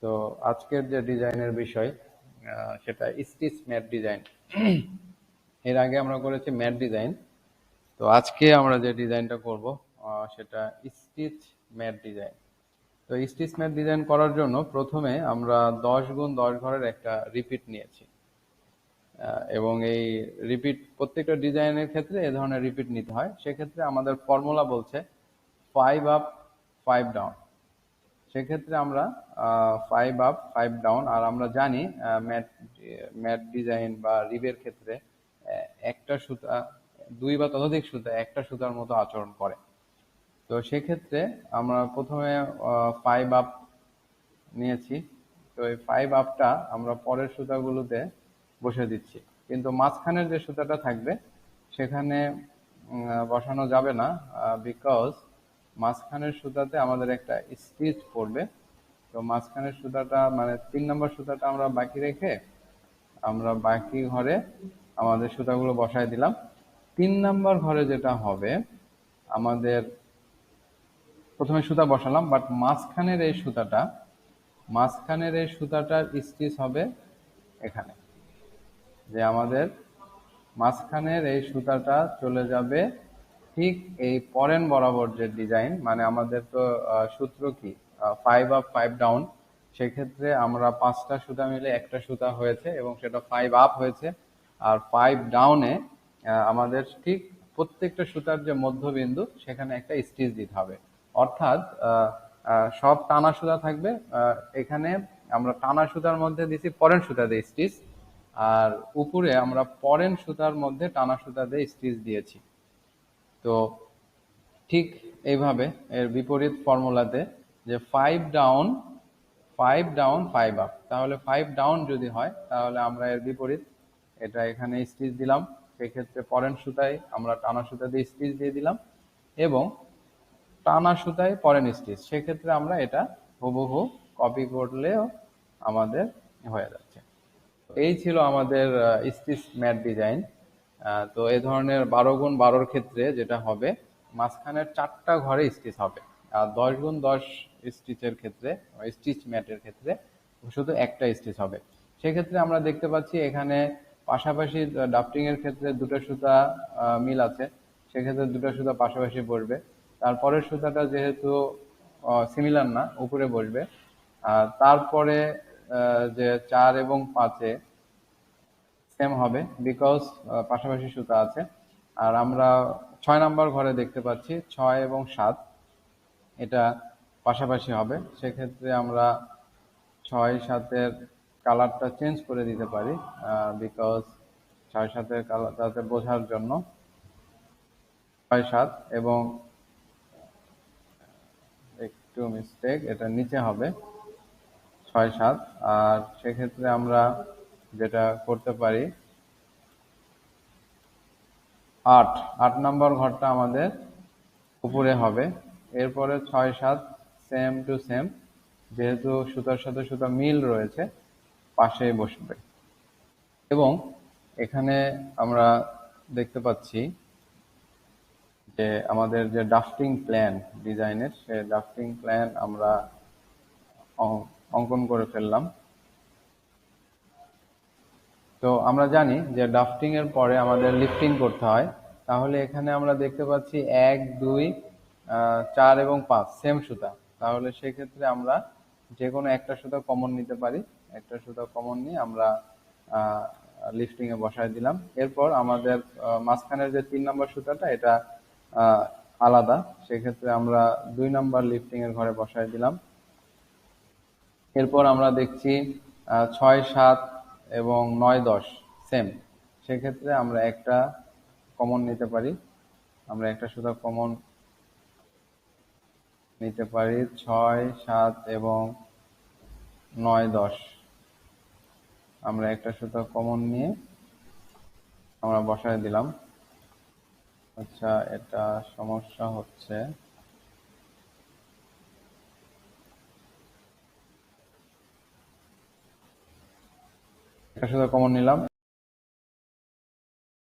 তো আজকের যে ডিজাইনের বিষয় সেটা স্টিচ ম্যাট ডিজাইন। এর আগে আমরা করেছি ম্যাট ডিজাইন, তো আজকে আমরা যে ডিজাইনটা করব সেটা স্টিচ ম্যাট ডিজাইন। তো স্টিচ ম্যাট ডিজাইন করার জন্য প্রথমে আমরা 10x10 ঘরের একটা রিপিট নিয়েছি, এবং এই রিপিট প্রত্যেকটা ডিজাইনের ক্ষেত্রে এ ধরনের রিপিট নিতে হয়। সেক্ষেত্রে আমাদের ফর্মুলা বলছে 5 আপ 5 ডাউন। সেক্ষেত্রে আমরা 5 আপ 5 ডাউন, আর আমরা জানি ম্যাট ডিজাইন বা রিবের ক্ষেত্রে একটা সুতা 2 বা ততোধিক সুতা একটা সুতার মতো আচরণ করে। তো সেক্ষেত্রে আমরা প্রথমে 5 আপ নিয়েছি। তো এই 5 আপটা আমরা পরের সুতাগুলোতে বসে দিচ্ছি, কিন্তু মাঝখানের যে সুতাটা থাকবে সেখানে বসানো যাবে না, বিকজ মাঝখানের সুতাতে আমাদের একটা স্টিচ পড়বে। তো মাঝখানের সুতাটা মানে 3 নম্বর সুতাটা আমরা বাকি রেখে আমরা বাকি ঘরে আমাদের সুতাগুলো বসায় দিলাম। 3 নম্বর ঘরে যেটা হবে, আমাদের প্রথমে সুতা বসালাম, বাট মাঝখানের এই সুতাটার স্টিচ হবে এখানে, যে আমাদের মাঝখানের এই সুতাটা চলে যাবে ঠিক এই পরেন বরাবর যে ডিজাইন, মানে আমাদের তো সূত্র কি 5 আপ 5 ডাউন। সেক্ষেত্রে আমরা 5টা সুতা মিলে একটা সুতা হয়েছে এবং সেটা 5 আপ হয়েছে। আর 5 ডাউনে আমাদের ঠিক প্রত্যেকটা সুতার যে মধ্যবিন্দু সেখানে একটা স্টিচ দিতে হবে। অর্থাৎ সব টানা সুতা থাকবে, এখানে আমরা টানা সুতার মধ্যে দিছি পরেন সুতা দিয়ে স্টিচ, আর উপরে আমরা পরেন সুতার মধ্যে টানা সুতা দিয়ে স্টিচ দিয়েছি। তো ঠিক এইভাবে এর বিপরীত ফর্মুলাতে যে 5 ডাউন 5 আপ, তাহলে 5 ডাউন যদি হয় তাহলে আমরা এর বিপরীত এটা এখানে স্টিচ দিলাম। সেক্ষেত্রে পরেন সুতায় আমরা টানা সুতা দিয়ে স্টিচ দিয়ে দিলাম এবং টানা সুতায় পরেন স্টিচ। সেক্ষেত্রে আমরা এটা হুবহু কপি করলেও আমাদের হয়ে যাচ্ছে। এই ছিল আমাদের স্টিচ ম্যাট ডিজাইন। তো এই ধরনের 12x12 ক্ষেত্রে যেটা হবে, মাঝখানের 4টা ঘরে স্টিচ হবে, আর 10x10 স্টিচের ক্ষেত্রে স্টিচ ম্যাটের ক্ষেত্রে শুধু একটা স্টিচ হবে। সেক্ষেত্রে আমরা দেখতে পাচ্ছি এখানে পাশাপাশি ডাফটিং এর ক্ষেত্রে দুটো সুতা মিল আছে, সেক্ষেত্রে দুটো সুতা পাশাপাশি বসবে। তারপরের সুতাটা যেহেতু সিমিলার না, উপরে বসবে। আর তারপরে যে 4 এবং 5-এ সেম হবে, বিকজ পাশাপাশি সুতা আছে। আর আমরা 6 নাম্বার ঘরে দেখতে পাচ্ছি 6 এবং 7 এটা পাশাপাশি হবে। সেক্ষেত্রে আমরা 6-7-এর কালারটা চেঞ্জ করে দিতে পারি, বিকজ 6-7-এর কালারটাতে বোঝার জন্য 6-7, এবং একটু মিস্টেক, এটা নিচে হবে 6-7। আর সেক্ষেত্রে আমরা যেটা করতে পারি 8 নাম্বার ঘরটা আমাদের উপরে হবে। এরপরে 6-7 সেম টু সেম, যেহেতু সুতার সাথে সুতা মিল রয়েছে, পাশেই বসবে। এবং এখানে আমরা দেখতে পাচ্ছি যে আমাদের যে ড্রাফটিং প্ল্যান ডিজাইনের, সে ড্রাফটিং প্ল্যান আমরা অঙ্কন করে ফেললাম। তো আমরা জানি যে ড্রাফটিং এর পরে আমাদের লিফটিং করতে হয়। তাহলে এখানে আমরা দেখতে পাচ্ছি 1, 2, 4 এবং 5 সেম সুতা। তাহলে সেক্ষেত্রে আমরা যে কোনো একটা সুতা কমন নিতে পারি। একটা সুতা কমন নিয়ে আমরা লিফটিং এ বসায় দিলাম। এরপর আমাদের মাঝখানের যে 3 নম্বর সুতাটা এটা আলাদা, সেক্ষেত্রে আমরা 2 নম্বর লিফটিং এর ঘরে বসায় দিলাম। এরপর আমরা দেখছি 6, 7 এবং 9, 10 সেম। সেক্ষেত্রে আমরা একটা কমন নিতে পারি। আমরা একটা সুতা কমন নিতে পারি 6, 7 এবং 9, 10। আমরা একটা সুতা কমন নিয়ে আমরা বসায় দিলাম। আচ্ছা, এটা সমস্যা হচ্ছে। একটা সুতা কমন নিলাম।